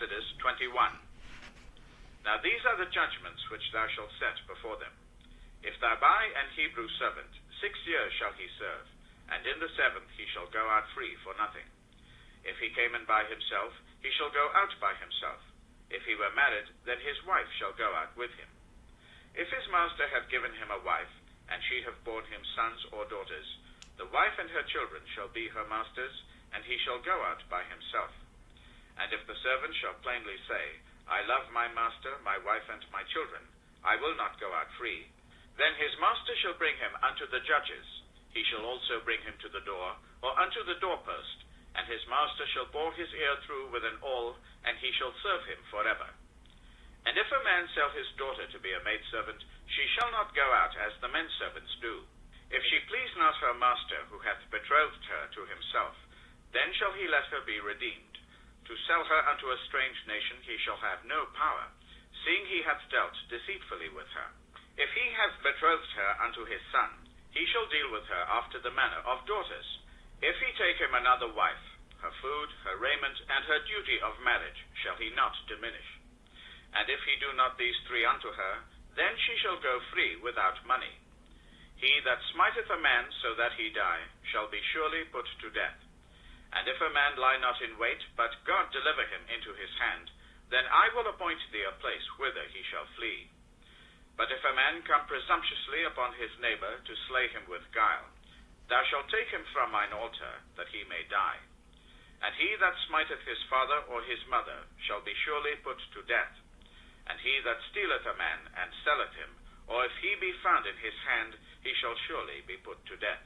Exodus 21. Now these are the judgments which thou shalt set before them. If thou buy an Hebrew servant, 6 years shall he serve, and in the 7th he shall go out free for nothing. If he came in by himself, he shall go out by himself. If he were married, then his wife shall go out with him. If his master have given him a wife, and she have borne him sons or daughters, the wife and her children shall be her master's, and he shall go out by himself. And if the servant shall plainly say, I love my master, my wife, and my children, I will not go out free, then his master shall bring him unto the judges. He shall also bring him to the door, or unto the doorpost, and his master shall bore his ear through with an awl, and he shall serve him forever. And if a man sell his daughter to be a maidservant, she shall not go out as the men servants do. If she please not her master, who hath betrothed her to himself, then shall he let her be redeemed. To sell her unto a strange nation he shall have no power, seeing he hath dealt deceitfully with her. If he have betrothed her unto his son, he shall deal with her after the manner of daughters. If he take him another wife, her food, her raiment, and her duty of marriage shall he not diminish. And if he do not these 3 unto her, then she shall go free without money. He that smiteth a man so that he die shall be surely put to death. And if a man lie not in wait, but God deliver him into his hand, then I will appoint thee a place whither he shall flee. But if a man come presumptuously upon his neighbor to slay him with guile, thou shalt take him from mine altar, that he may die. And he that smiteth his father or his mother shall be surely put to death. And he that stealeth a man and selleth him, or if he be found in his hand, he shall surely be put to death.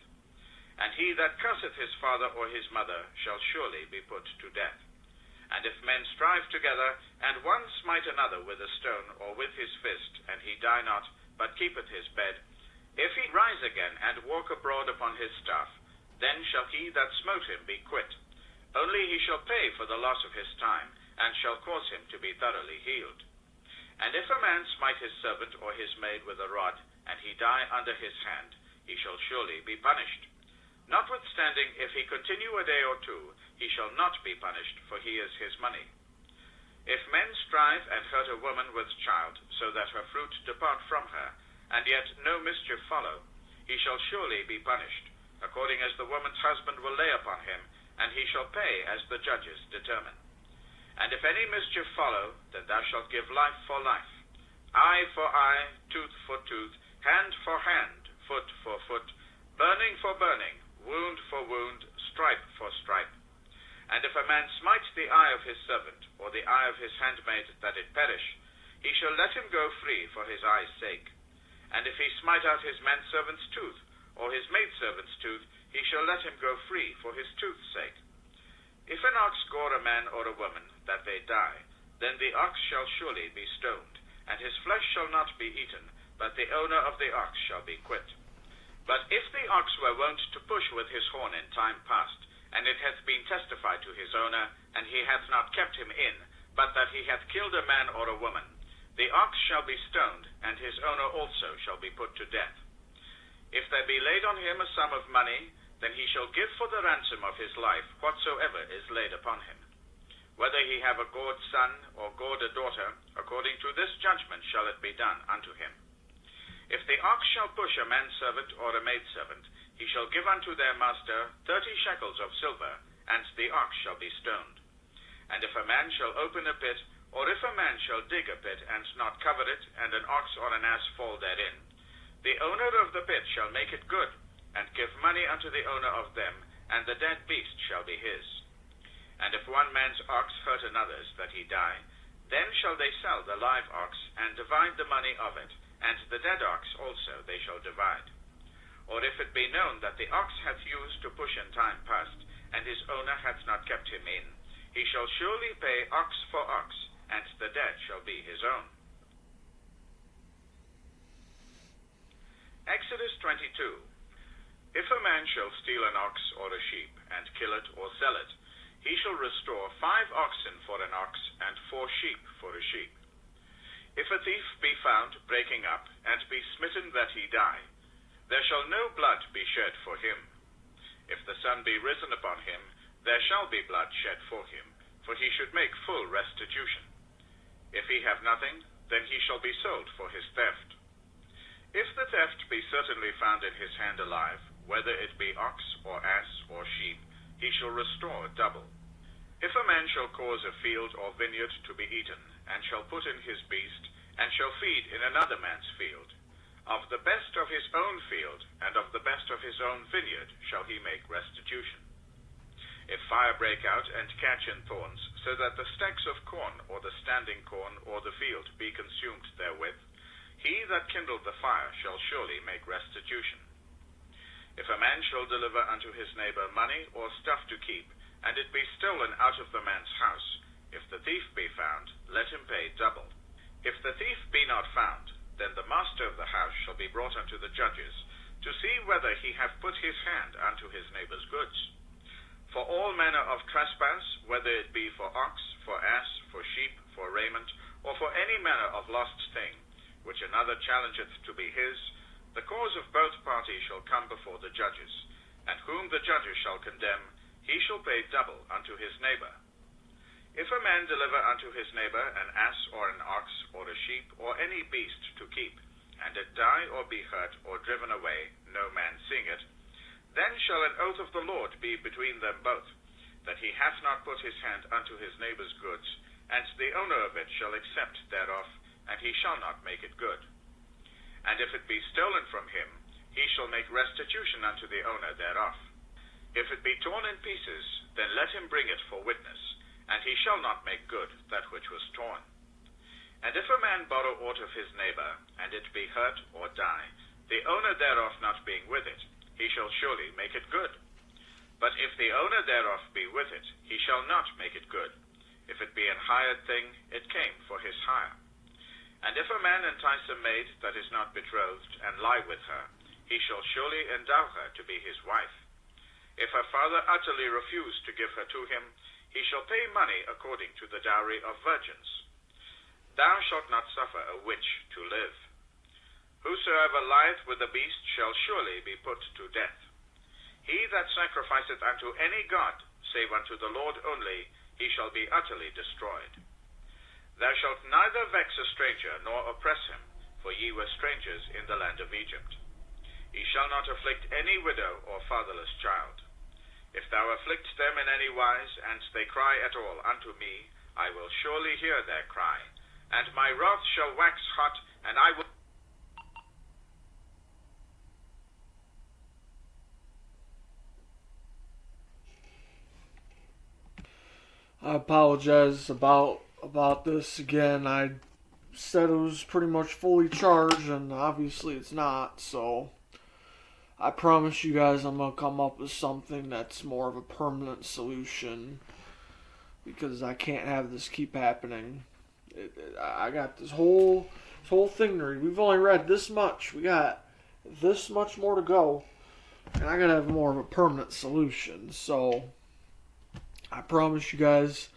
And he that curseth his father or his mother shall surely be put to death. And if men strive together, and one smite another with a stone or with his fist, and he die not, but keepeth his bed, if he rise again and walk abroad upon his staff, then shall he that smote him be quit. Only he shall pay for the loss of his time, and shall cause him to be thoroughly healed. And if a man smite his servant or his maid with a rod, and he die under his hand, he shall surely be punished. Notwithstanding, if he continue a day or 2, he shall not be punished, for he is his money. If men strive and hurt a woman with child, so that her fruit depart from her, and yet no mischief follow, he shall surely be punished, according as the woman's husband will lay upon him, and he shall pay as the judges determine. And if any mischief follow, then thou shalt give life for life, eye for eye, tooth for tooth, hand for hand, foot for foot, burning for burning, wound for wound, stripe for stripe. And if a man smite the eye of his servant, or the eye of his handmaid, that it perish, he shall let him go free for his eye's sake. And if he smite out his manservant's tooth, or his maidservant's tooth, he shall let him go free for his tooth's sake. If an ox gore a man or a woman, that they die, then the ox shall surely be stoned, and his flesh shall not be eaten, but the owner of the ox shall be quit. But if the ox were wont to push with his horn in time past, and it hath been testified to his owner, and he hath not kept him in, but that he hath killed a man or a woman, the ox shall be stoned, and his owner also shall be put to death. If there be laid on him a sum of money, then he shall give for the ransom of his life whatsoever is laid upon him. Whether he have a gored son or gored a daughter, according to this judgment shall it be done unto him. If the ox shall push a manservant or a maidservant, he shall give unto their master 30 shekels of silver, and the ox shall be stoned. And if a man shall open a pit, or if a man shall dig a pit, and not cover it, and an ox or an ass fall therein, the owner of the pit shall make it good, and give money unto the owner of them, and the dead beast shall be his. And if one man's ox hurt another's, that he die, then shall they sell the live ox, and divide the money of it, and the dead ox also they shall divide. Or if it be known that the ox hath used to push in time past, and his owner hath not kept him in, he shall surely pay ox for ox, and the dead shall be his own. Exodus 22. If a man shall steal an ox or a sheep, and kill it or sell it, he shall restore 5 oxen for an ox, and 4 sheep for a sheep. If a thief be found breaking up, and be smitten that he die, there shall no blood be shed for him. If the sun be risen upon him, there shall be blood shed for him, for he should make full restitution. If he have nothing, then he shall be sold for his theft. If the theft be certainly found in his hand alive, whether it be ox or ass or sheep, he shall restore double. If a man shall cause a field or vineyard to be eaten, and shall put in his beast, and shall feed in another man's field, of the best of his own field, and of the best of his own vineyard, shall he make restitution. If fire break out and catch in thorns, so that the stacks of corn, or the standing corn, or the field be consumed therewith, he that kindled the fire shall surely make restitution. If a man shall deliver unto his neighbor money or stuff to keep, and it be stolen out of the man's house, if the thief be found, let him pay double. If the thief be not found, then the master of the house shall be brought unto the judges, to see whether he have put his hand unto his neighbor's goods. For all manner of trespass, whether it be for ox, for ass, for sheep, for raiment, or for any manner of lost thing, which another challengeth to be his, the cause of both parties shall come before the judges, and whom the judges shall condemn, he shall pay double unto his neighbor. If a man deliver unto his neighbor an ass or an ox or a sheep or any beast to keep, and it die or be hurt or driven away, no man seeing it, then shall an oath of the Lord be between them both, that he hath not put his hand unto his neighbor's goods, and the owner of it shall accept thereof, and he shall not make it good. And if it be stolen from him, he shall make restitution unto the owner thereof. If it be torn in pieces, then let him bring it for witness, and he shall not make good that which was torn. And if a man borrow aught of his neighbor, and it be hurt or die, the owner thereof not being with it, he shall surely make it good. But if the owner thereof be with it, he shall not make it good. If it be an hired thing, it came for his hire. And if a man entice a maid that is not betrothed, and lie with her, he shall surely endow her to be his wife. If her father utterly refuse to give her to him, he shall pay money according to the dowry of virgins. Thou shalt not suffer a witch to live. Whosoever lieth with a beast shall surely be put to death. He that sacrificeth unto any god, save unto the Lord only, he shall be utterly destroyed. Thou shalt neither vex a stranger nor oppress him, for ye were strangers in the land of Egypt. Ye shall not afflict any widow or fatherless child. If thou afflict them in any wise, and they cry at all unto me, I will surely hear their cry, and my wrath shall wax hot, and I will... I apologize about this again. I said it was pretty much fully charged, and obviously it's not, so I promise you guys I'm going to come up with something that's more of a permanent solution, because I can't have this keep happening. I got this whole thing to read. We've only read this much. We got this much more to go, and I got to have more of a permanent solution, so I promise you guys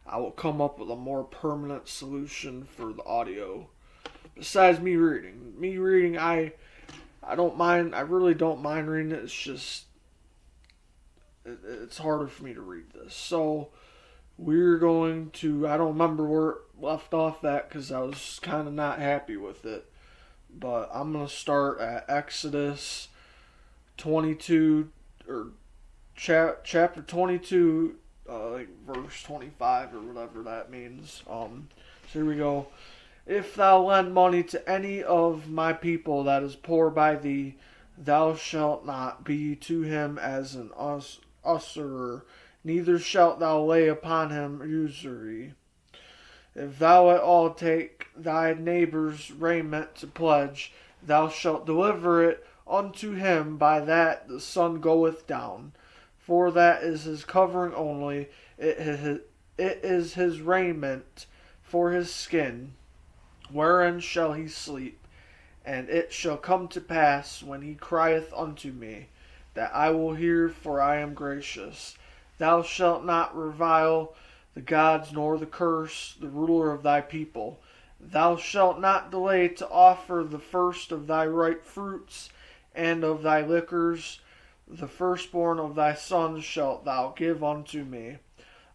I will come up with a more permanent solution for the audio. Besides me reading, I don't mind. I really don't mind reading it. It's just it's harder for me to read this. So we're going to. I don't remember where it left off at because I was kind of not happy with it. But I'm gonna start at Exodus 22 or chapter 22. Like verse 25 or whatever that means. So here we go. If thou lend money to any of my people that is poor by thee, thou shalt not be to him as an usurer, neither shalt thou lay upon him usury. If thou at all take thy neighbor's raiment to pledge, thou shalt deliver it unto him by that the sun goeth down. For that is his covering only, it is his raiment for his skin, wherein shall he sleep. And it shall come to pass, when he crieth unto me, that I will hear, for I am gracious. Thou shalt not revile the gods, nor the curse the ruler of thy people. Thou shalt not delay to offer the first of thy ripe fruits, and of thy liquors. The firstborn of thy sons shalt thou give unto me.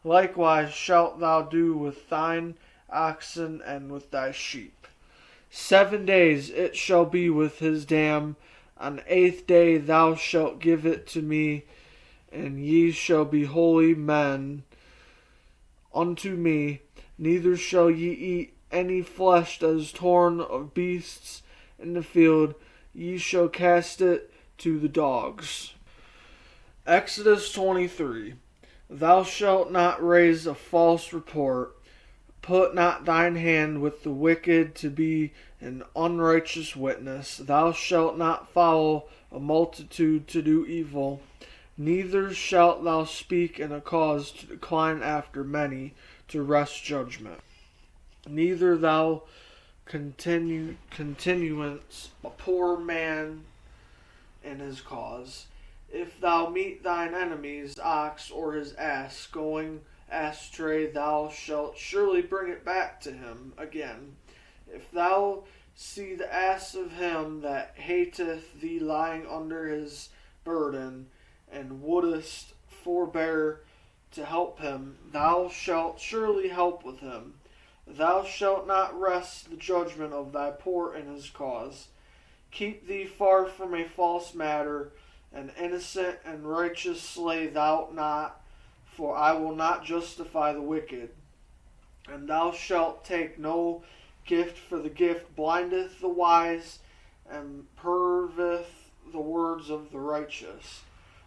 Likewise shalt thou do with thine oxen and with thy sheep. 7 days it shall be with his dam. On the 8th day thou shalt give it to me, and ye shall be holy men unto me. Neither shall ye eat any flesh that is torn of beasts in the field. Ye shall cast it to the dogs. Exodus 23. Thou shalt not raise a false report. Put not thine hand with the wicked to be an unrighteous witness. Thou shalt not follow a multitude to do evil. Neither shalt thou speak in a cause to decline after many to wrest judgment. Neither thou continuance a poor man in his cause. If thou meet thine enemy's ox or his ass going astray, thou shalt surely bring it back to him again. If thou see the ass of him that hateth thee lying under his burden, and wouldest forbear to help him, thou shalt surely help with him. Thou shalt not wrest the judgment of thy poor in his cause. Keep thee far from a false matter, and innocent and righteous slay thou not, for I will not justify the wicked. And thou shalt take no gift, for the gift blindeth the wise, and perverteth the words of the righteous.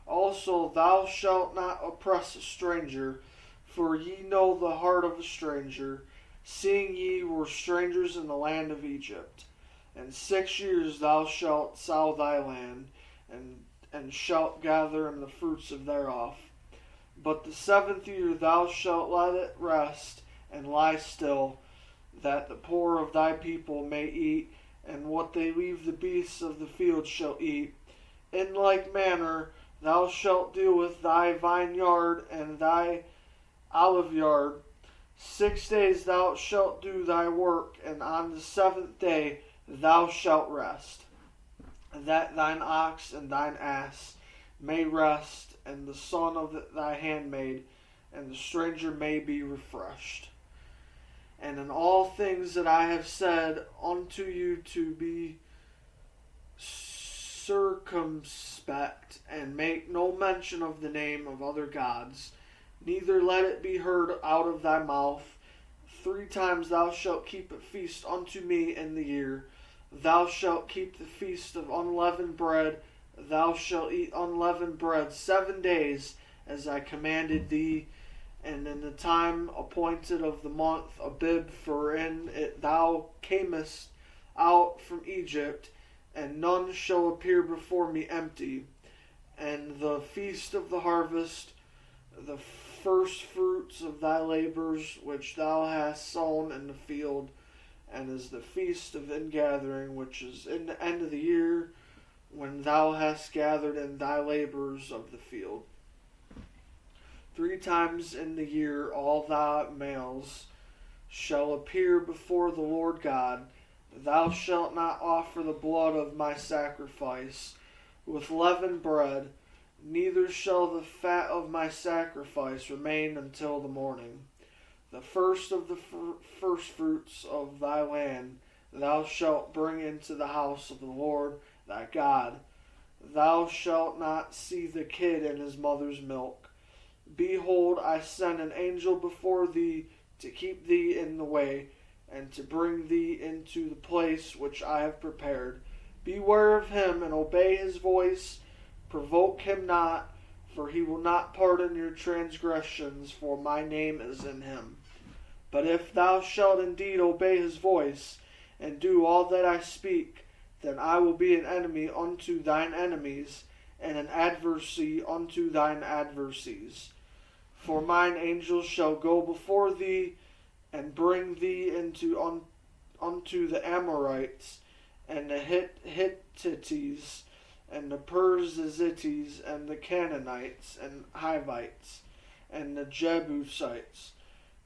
Also thou shalt not oppress a stranger, for ye know the heart of a stranger, seeing ye were strangers in the land of Egypt. And 6 years thou shalt sow thy land, and shalt gather in the fruits of thereof. But the 7th year thou shalt let it rest, and lie still, that the poor of thy people may eat, and what they leave the beasts of the field shall eat. In like manner thou shalt deal with thy vineyard and thy oliveyard. 6 days thou shalt do thy work, and on the 7th day thou shalt rest, that thine ox and thine ass may rest, and the son of thy handmaid, and the stranger may be refreshed. And in all things that I have said unto you to be circumspect, and make no mention of the name of other gods, neither let it be heard out of thy mouth. 3 times thou shalt keep a feast unto me in the year. Thou shalt keep the feast of unleavened bread. Thou shalt eat unleavened bread 7 days, as I commanded thee, and in the time appointed of the month Abib, for in it thou camest out from Egypt, and none shall appear before me empty. And the feast of the harvest, the first fruits of thy labors which thou hast sown in the field, and is the feast of ingathering, which is in the end of the year, when thou hast gathered in thy labors of the field. 3 times in the year all thy males shall appear before the Lord God. Thou shalt not offer the blood of my sacrifice with leavened bread, neither shall the fat of my sacrifice remain until the morning. The first of the firstfruits of thy land thou shalt bring into the house of the Lord thy God. Thou shalt not see the kid in his mother's milk. Behold, I send an angel before thee to keep thee in the way, and to bring thee into the place which I have prepared. Beware of him, and obey his voice. Provoke him not, for he will not pardon your transgressions, for my name is in him. But if thou shalt indeed obey his voice, and do all that I speak, then I will be an enemy unto thine enemies, and an adversary unto thine adversaries. For mine angels shall go before thee, and bring thee unto the Amorites, and the Hittites, and the Perizzites, and the Canaanites, and Hivites, and the Jebusites,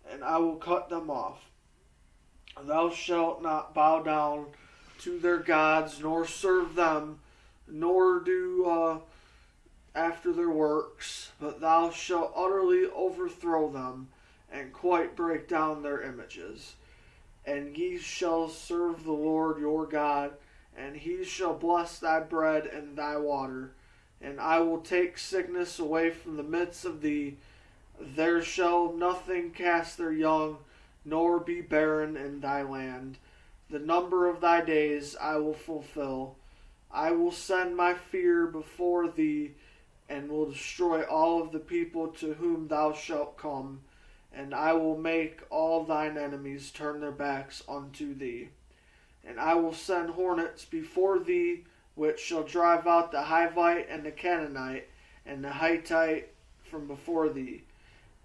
and I will cut them off. Thou shalt not bow down to their gods, nor serve them, nor do after their works, but thou shalt utterly overthrow them, and quite break down their images. And ye shall serve the Lord your God, and he shall bless thy bread and thy water. And I will take sickness away from the midst of thee. There shall nothing cast their young, nor be barren in thy land. The number of thy days I will fulfill. I will send my fear before thee, and will destroy all of the people to whom thou shalt come. And I will make all thine enemies turn their backs unto thee. And I will send hornets before thee, which shall drive out the Hivite and the Canaanite and the Hittite from before thee.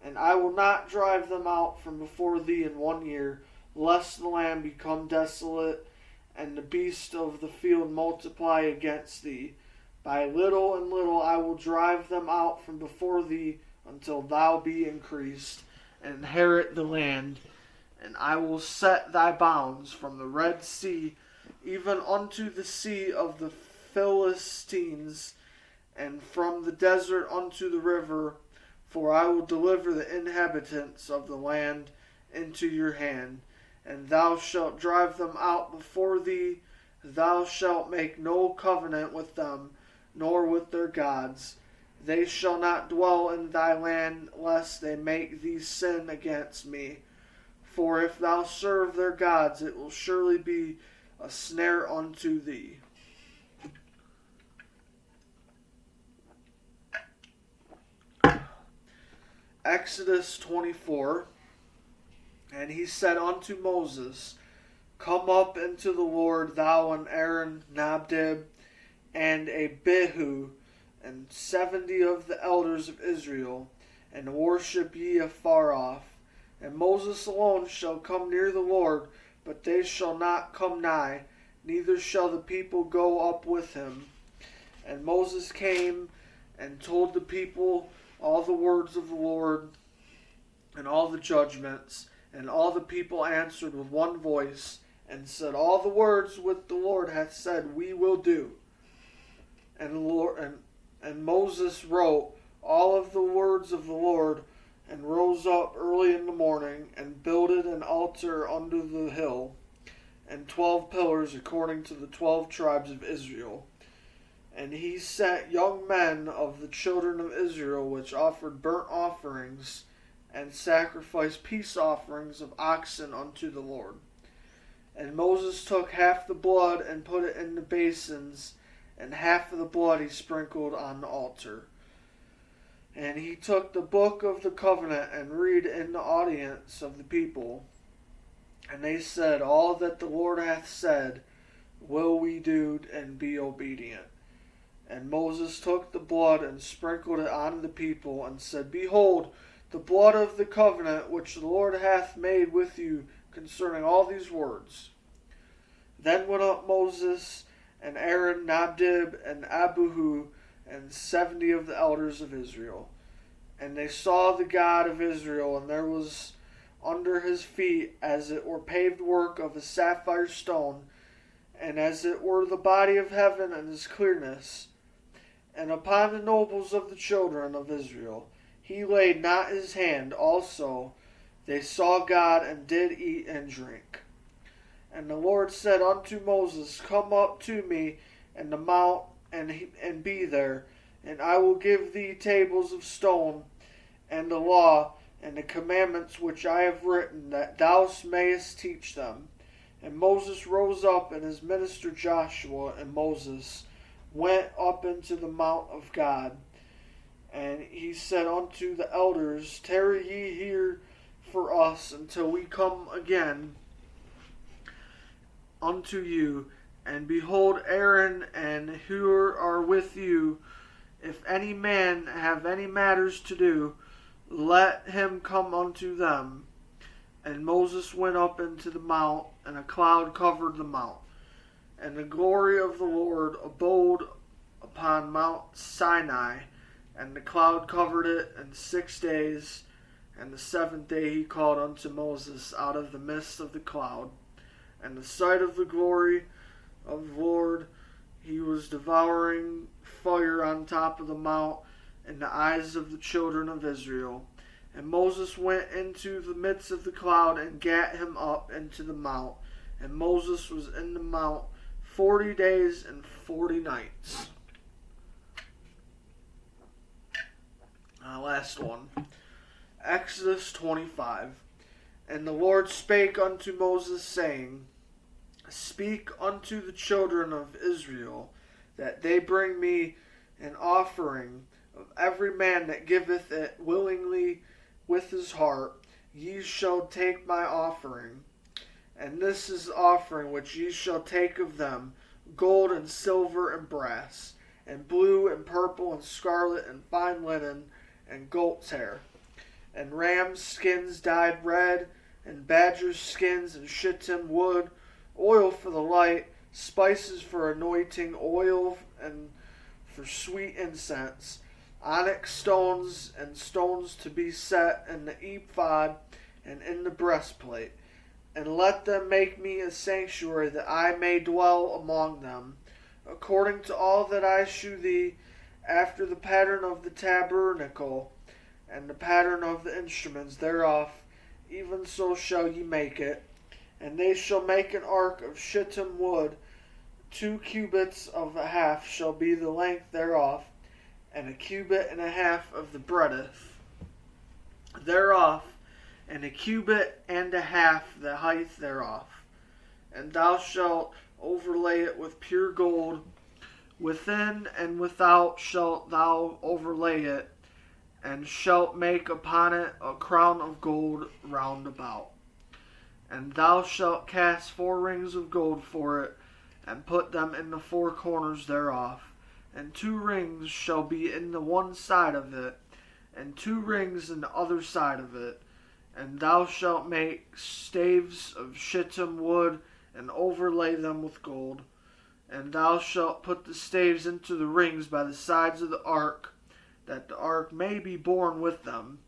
And I will not drive them out from before thee in 1 year, lest the land become desolate, and the beasts of the field multiply against thee. By little and little I will drive them out from before thee, until thou be increased, and inherit the land. And I will set thy bounds from the Red Sea even unto the sea of the Philistines, and from the desert unto the river. For I will deliver the inhabitants of the land into your hand, and thou shalt drive them out before thee. Thou shalt make no covenant with them, nor with their gods. They shall not dwell in thy land, lest they make thee sin against me. For if thou serve their gods, it will surely be a snare unto thee. Exodus 24. And he said unto Moses, Come up into the Lord, thou and Aaron, Nadab, and Abihu, and 70 of the elders of Israel, and worship ye afar off. And Moses alone shall come near the Lord, but they shall not come nigh, neither shall the people go up with him. And Moses came and told the people all the words of the Lord, and all the judgments. And all the people answered with one voice, and said, All the words which the Lord hath said we will do. And Moses wrote all of the words of the Lord, and rose up early in the morning, and builded an altar under the hill, and 12 pillars according to the 12 tribes of Israel. And he sent young men of the children of Israel, which offered burnt offerings, and sacrificed peace offerings of oxen unto the Lord. And Moses took half the blood, and put it in the basins, and half of the blood he sprinkled on the altar. And he took the book of the covenant, and read in the audience of the people. And they said, All that the Lord hath said will we do, and be obedient. And Moses took the blood, and sprinkled it on the people, and said, Behold, the blood of the covenant which the Lord hath made with you concerning all these words. Then went up Moses and Aaron, Nadab, and Abihu, and 70 of the elders of Israel. And they saw the God of Israel, and there was under his feet as it were paved work of a sapphire stone, and as it were the body of heaven and his clearness. And upon the nobles of the children of Israel he laid not his hand. Also they saw God, and did eat and drink. And the Lord said unto Moses, Come up to me and the mount, and be there, and I will give thee tables of stone, and the law, and the commandments which I have written, that thou mayest teach them. And Moses rose up, and his minister Joshua and Moses went up into the mount of God. And he said unto the elders, Tarry ye here for us until we come again unto you. And behold, Aaron and Hur are with you. If any man have any matters to do, let him come unto them. And Moses went up into the mount, and a cloud covered the mount. And the glory of the Lord abode upon Mount Sinai, and the cloud covered it in 6 days. And the 7th day he called unto Moses out of the midst of the cloud. And the sight of the glory of the Lord, he was devouring fire on top of the mount in the eyes of the children of Israel. And Moses went into the midst of the cloud and gat him up into the mount. And Moses was in the mount 40 days and 40 nights. Last one. Exodus 25. And the Lord spake unto Moses, saying, Speak unto the children of Israel, that they bring me an offering of every man that giveth it willingly with his heart. Ye shall take my offering. And this is the offering which ye shall take of them, gold and silver and brass, and blue and purple and scarlet and fine linen, and goat's hair, and rams' skins dyed red, and badgers' skins, and shittim wood, oil for the light, spices for anointing, oil and for sweet incense, onyx stones, and stones to be set in the ephod and in the breastplate. And let them make me a sanctuary, that I may dwell among them, according to all that I shew thee, after the pattern of the tabernacle, and the pattern of the instruments thereof, even so shall ye make it. And they shall make an ark of shittim wood, 2 cubits of a half shall be the length thereof, and 1.5 cubits of the breadth thereof, and 1.5 cubits the height thereof. And thou shalt overlay it with pure gold. Within and without shalt thou overlay it, and shalt make upon it a crown of gold round about. And thou shalt cast 4 rings of gold for it, and put them in the 4 corners thereof. And 2 rings shall be in the one side of it, and 2 rings in the other side of it. And thou shalt make staves of shittim wood, and overlay them with gold. And thou shalt put the staves into the rings by the sides of the ark, that the ark may be borne with them.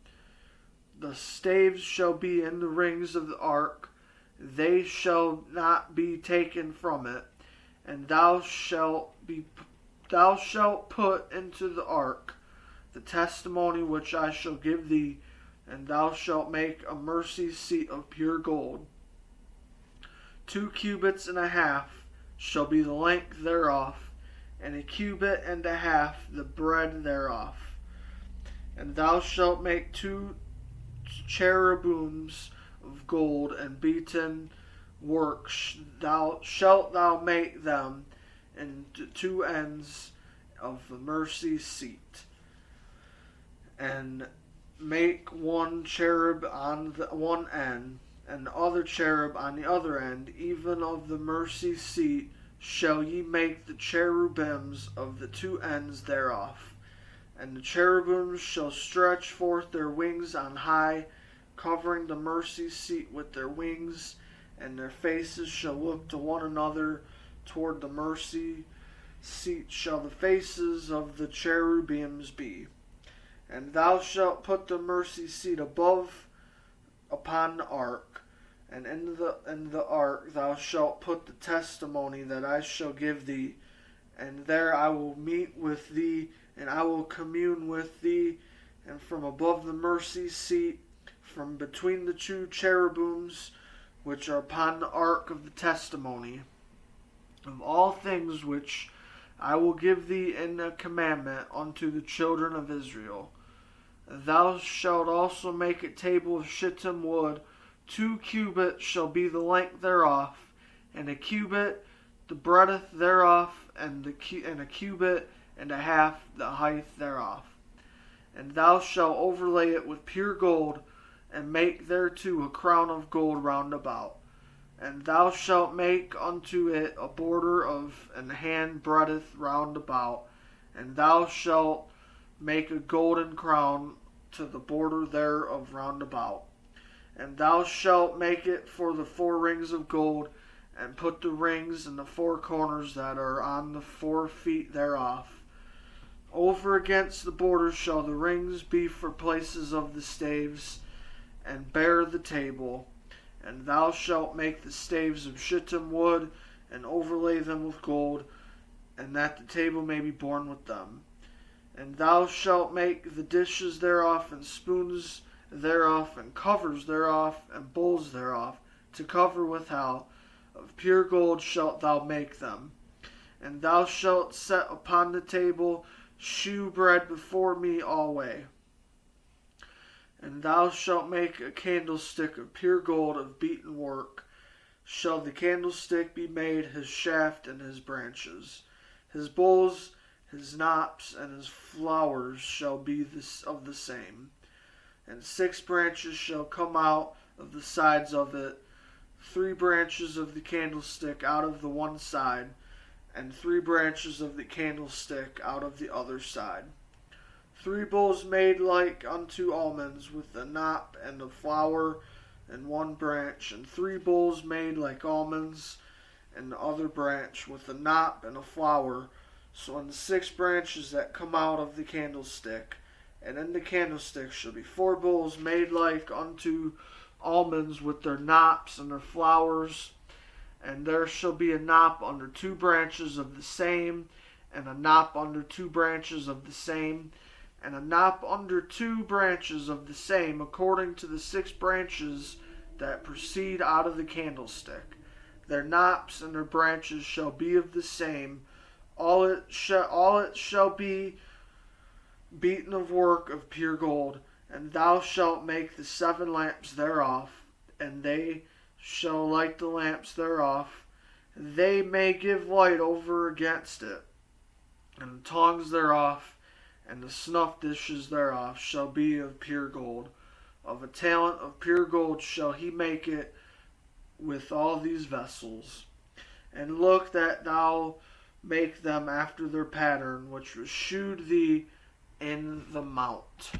The staves shall be in the rings of the ark, they shall not be taken from it. And thou shalt put into the ark the testimony which I shall give thee, and thou shalt make a mercy seat of pure gold. 2.5 cubits shall be the length thereof, and 1.5 cubits the breadth thereof. And thou shalt make 2 cherubims of gold and beaten work. Shalt thou make them in 2 ends of the mercy seat, and make 1 cherub on the one end, and the other cherub on the other end. Even of the mercy seat shall ye make the cherubims of the 2 ends thereof. And the cherubims shall stretch forth their wings on high, covering the mercy seat with their wings, and their faces shall look to one another toward the mercy seat shall the faces of the cherubims be. And thou shalt put the mercy seat above upon the ark, and in the ark thou shalt put the testimony that I shall give thee, and there I will meet with thee, and I will commune with thee. And from above the mercy seat, from between the 2 cherubims which are upon the ark of the testimony, of all things which I will give thee in a commandment unto the children of Israel. Thou shalt also make a table of shittim wood. 2 cubits shall be the length thereof, and 1 cubit the breadth thereof, and 1.5 cubits the height thereof. And thou shalt overlay it with pure gold, and make thereto a crown of gold round about. And thou shalt make unto it a border of an hand breadth round about, and thou shalt make a golden crown to the border thereof round about. And thou shalt make it for the 4 rings of gold, and put the rings in the 4 corners that are on the 4 feet thereof. Over against the border shall the rings be for places of the staves, and bear the table. And thou shalt make the staves of shittim wood, and overlay them with gold. and that the table may be borne with them. And thou shalt make the dishes thereof, and spoons thereof, and covers thereof, and bowls thereof, to cover withal. Of pure gold shalt thou make them. And thou shalt set upon the table shewbread before me alway. And thou shalt make a candlestick of pure gold of beaten work. Shall the candlestick be made, his shaft and his branches. His bowls, his knops, and his flowers shall be of the same. And 6 branches shall come out of the sides of it, 3 branches of the candlestick out of the one side, and 3 branches of the candlestick out of the other side. 3 bowls made like unto almonds, with a knop and a flower and 1 branch, and 3 bowls made like almonds, and the other branch with a knop and a flower. So in the 6 branches that come out of the candlestick, and in the candlestick shall be 4 bowls made like unto almonds, with their knops and their flowers. And there shall be a knop under 2 branches of the same, and a knop under 2 branches of the same, and a knop under 2 branches of the same, according to the 6 branches that proceed out of the candlestick. Their knops and their branches shall be of the same. All it shall be beaten of work of pure gold. And thou shalt make the 7 lamps thereof, and they shall light the lamps thereof. They may give light over against it. And the tongs thereof, and the snuff dishes thereof shall be of pure gold. Of a talent of pure gold shall he make it with all these vessels. And look that thou make them after their pattern, which was shewed thee in the mount.